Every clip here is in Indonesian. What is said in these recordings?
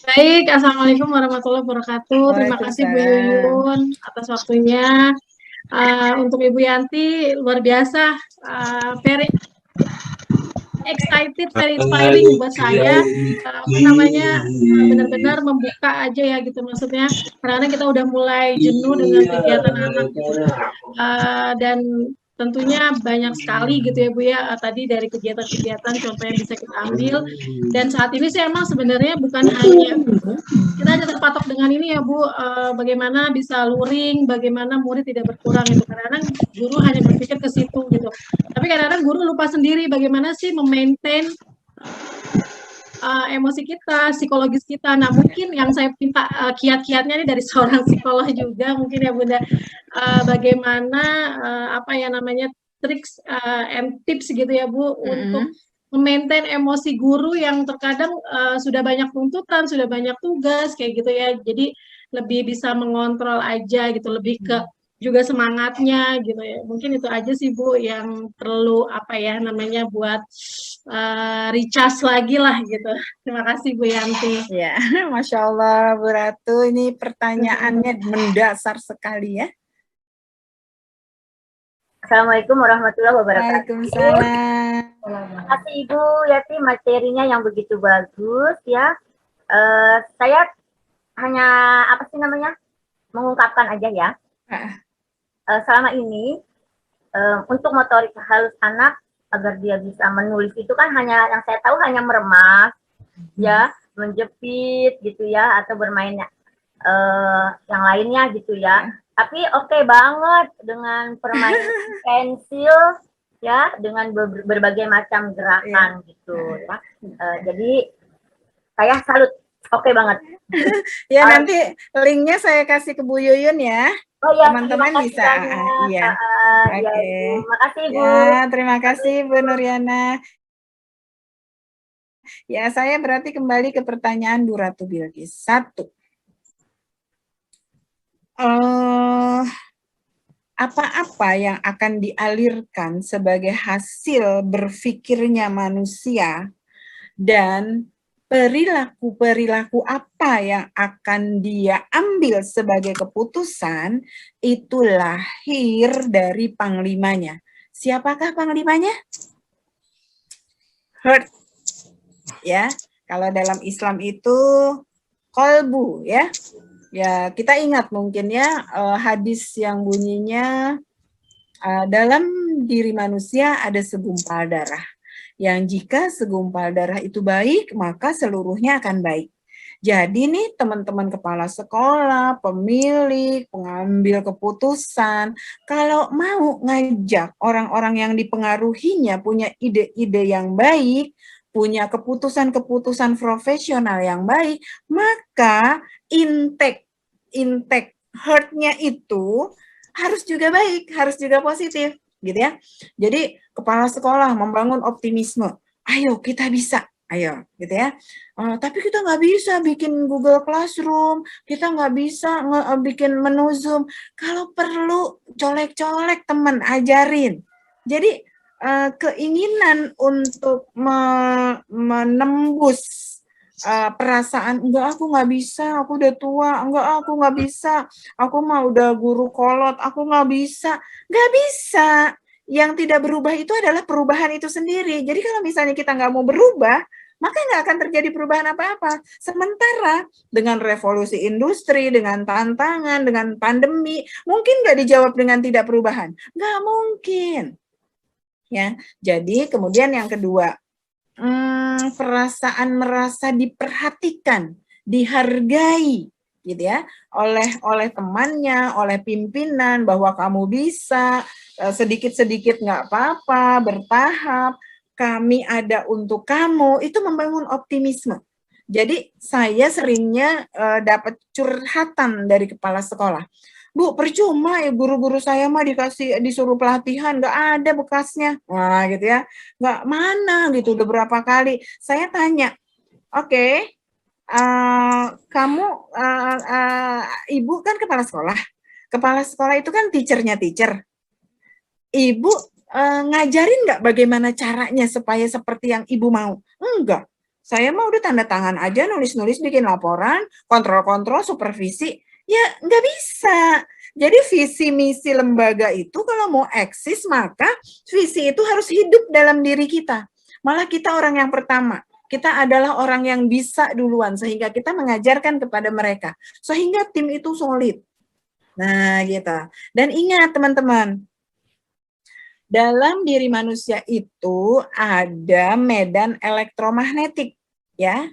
Baik, Assalamualaikum warahmatullahi wabarakatuh. Terima kasih Bu Waalaikumsalam. Yuyun atas waktunya. Untuk Ibu Yanti, luar biasa, very excited, very inspiring buat saya. Benar-benar membuka aja ya gitu maksudnya. Karena kita udah mulai jenuh dengan kegiatan anak gitu. Dan tentunya banyak sekali gitu ya Bu ya, tadi dari kegiatan-kegiatan contoh yang bisa kita ambil. Dan saat ini sih emang sebenarnya bukan hanya kita hanya terpatok dengan ini ya Bu, bagaimana bisa luring, bagaimana murid tidak berkurang gitu. Kadang-kadang guru hanya berpikir ke situ gitu. Tapi kadang-kadang guru lupa sendiri bagaimana sih memaintain emosi kita, psikologis kita. Nah mungkin yang saya minta kiat-kiatnya ini dari seorang psikolog juga mungkin ya Bunda, bagaimana apa ya namanya triks and tips gitu ya Bu untuk memaintain emosi guru yang terkadang sudah banyak tuntutan, sudah banyak tugas kayak gitu ya. Jadi lebih bisa mengontrol aja gitu, lebih ke juga semangatnya gitu ya. Mungkin itu aja sih Bu yang perlu apa ya namanya buat recharge lagi lah gitu. Terima kasih Bu Yanti. Ya, Masya Allah Bu Ratu, ini pertanyaannya mendasar sekali ya. Assalamualaikum warahmatullahi wabarakatuh. Waalaikumsalam. Terima kasih Ibu Yati, materinya yang begitu bagus ya. Saya hanya apa sih namanya mengungkapkan aja ya. Selama ini untuk motorik halus anak agar dia bisa menulis itu kan hanya yang saya tahu hanya meremas, ya, menjepit gitu ya, atau bermain yang lainnya gitu ya. Tapi oke banget dengan permainan pensil ya, dengan berbagai macam gerakan gitu ya. Jadi saya salut, oke banget. Ya nanti linknya saya kasih ke Bu Yuyun ya. Oh ya, teman-teman bisa. Iya. Oke. Terima kasih Bu. Ya, terima kasih Bu Nuriana. Ya, saya berarti kembali ke pertanyaan Bu Ratu Bilqis. 1. Apa-apa yang akan dialirkan sebagai hasil berpikirnya manusia dan perilaku-perilaku apa yang akan dia ambil sebagai keputusan itu lahir dari panglimanya. Siapakah panglimanya? Heart. Ya, kalau dalam Islam itu kolbu ya. Ya, kita ingat mungkin ya hadis yang bunyinya dalam diri manusia ada segumpal darah. Yang jika segumpal darah itu baik, maka seluruhnya akan baik. Jadi nih teman-teman kepala sekolah, pemilik, pengambil keputusan, kalau mau ngajak orang-orang yang dipengaruhinya punya ide-ide yang baik, punya keputusan-keputusan profesional yang baik, maka intake heart-nya itu harus juga baik, harus juga positif, gitu ya. Jadi kepala sekolah membangun optimisme, ayo kita bisa, ayo, gitu ya. Tapi kita nggak bisa bikin Google Classroom, kita nggak bisa bikin menu Zoom. Kalau perlu colek-colek teman, ajarin. Jadi keinginan untuk menembus perasaan enggak aku nggak bisa, aku udah tua, enggak aku nggak bisa, aku mah udah guru kolot, aku nggak bisa. Yang tidak berubah itu adalah perubahan itu sendiri. Jadi kalau misalnya kita nggak mau berubah, maka nggak akan terjadi perubahan apa-apa. Sementara dengan revolusi industri, dengan tantangan, dengan pandemi, mungkin nggak dijawab dengan tidak perubahan. Nggak mungkin. Ya, jadi kemudian yang kedua, perasaan merasa diperhatikan, dihargai, gitu ya, oleh temannya, oleh pimpinan, bahwa kamu bisa, sedikit-sedikit nggak apa-apa, bertahap, kami ada untuk kamu, itu membangun optimisme. Jadi saya seringnya dapat curhatan dari kepala sekolah. Bu, percuma ya guru-guru saya mah disuruh pelatihan, nggak ada bekasnya. Nah, gitu ya. Nggak mana gitu, udah berapa kali. Saya tanya, oke, kamu, Ibu kan kepala sekolah. Kepala sekolah itu kan teacher. Ibu ngajarin nggak bagaimana caranya supaya seperti yang Ibu mau? Enggak. Saya mah udah tanda tangan aja, nulis-nulis, bikin laporan, kontrol-kontrol, supervisi. Ya nggak bisa. Jadi visi misi lembaga itu kalau mau eksis, maka visi itu harus hidup dalam diri kita. Malah kita orang yang pertama. Kita adalah orang yang bisa duluan, sehingga kita mengajarkan kepada mereka. Sehingga tim itu solid. Nah, gitu. Dan ingat teman-teman, dalam diri manusia itu ada medan elektromagnetik, ya,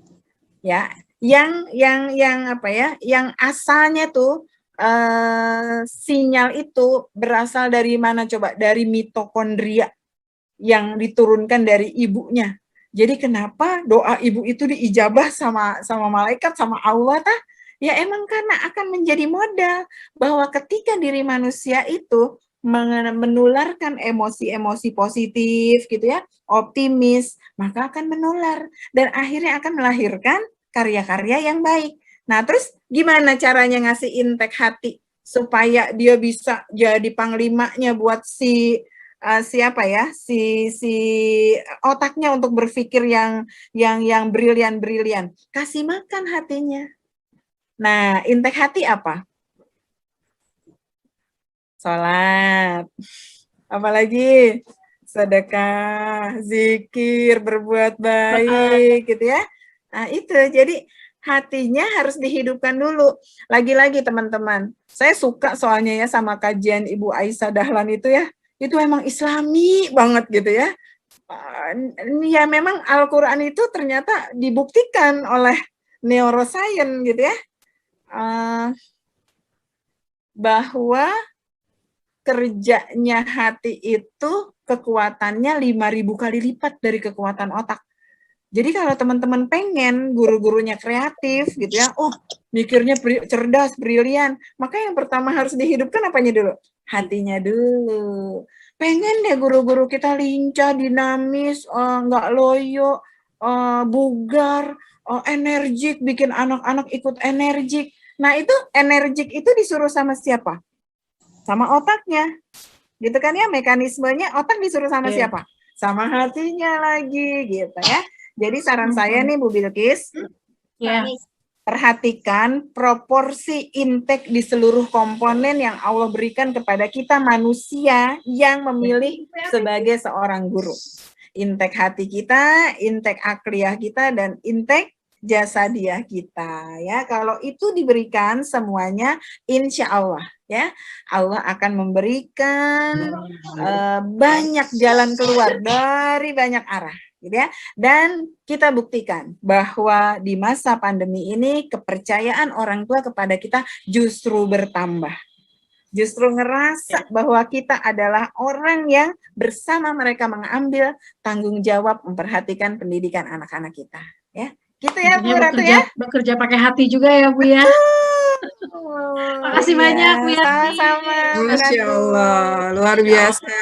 yang apa ya, yang asalnya tuh sinyal itu berasal dari mana coba? Dari mitokondria yang diturunkan dari ibunya. Jadi kenapa doa ibu itu diijabah sama malaikat, sama Allah tah? Ya emang karena akan menjadi modal bahwa ketika diri manusia itu menularkan emosi-emosi positif gitu ya, optimis, maka akan menular dan akhirnya akan melahirkan karya-karya yang baik. Nah, terus gimana caranya ngasih intek hati supaya dia bisa jadi panglimanya buat siapa ya, si otaknya untuk berpikir yang brilian. Kasih makan hatinya. Nah, intek hati apa? Sholat. Apalagi? Sedekah, zikir, berbuat baik gitu ya. Nah, itu. Jadi hatinya harus dihidupkan dulu. Lagi-lagi teman-teman, saya suka soalnya ya sama kajian Ibu Aisyah Dahlan itu ya. Itu emang islami banget gitu ya. Ya memang Al-Quran itu ternyata dibuktikan oleh neuroscience gitu ya. Bahwa kerjanya hati itu kekuatannya 5.000 kali lipat dari kekuatan otak. Jadi kalau teman-teman pengen guru-gurunya kreatif gitu ya, oh mikirnya cerdas, brilian, maka yang pertama harus dihidupkan apanya dulu? Hatinya dulu. Pengen deh guru-guru kita lincah, dinamis, nggak loyo, bugar, energik, bikin anak-anak ikut energik. Nah itu energik itu disuruh sama siapa? Sama otaknya. Gitu kan ya, mekanismenya otak disuruh sama siapa? Sama hatinya lagi gitu ya. Jadi saran saya nih Bu Bilkis, perhatikan proporsi intek di seluruh komponen yang Allah berikan kepada kita manusia yang memilih sebagai seorang guru. Intek hati kita, intek akliyah kita, dan intek jasadiah kita ya. Kalau itu diberikan semuanya, insya Allah ya, Allah akan memberikan banyak jalan keluar dari banyak arah gitu ya. Dan kita buktikan bahwa di masa pandemi ini kepercayaan orang tua kepada kita justru bertambah. Justru ngerasa bahwa kita adalah orang yang bersama mereka mengambil tanggung jawab memperhatikan pendidikan anak-anak kita ya. Gitu ya Bu Ratu ya. Bekerja pakai hati juga ya Bu ya. Makasih banyak Bu Yati. Sama-sama. Masya Allah, luar biasa.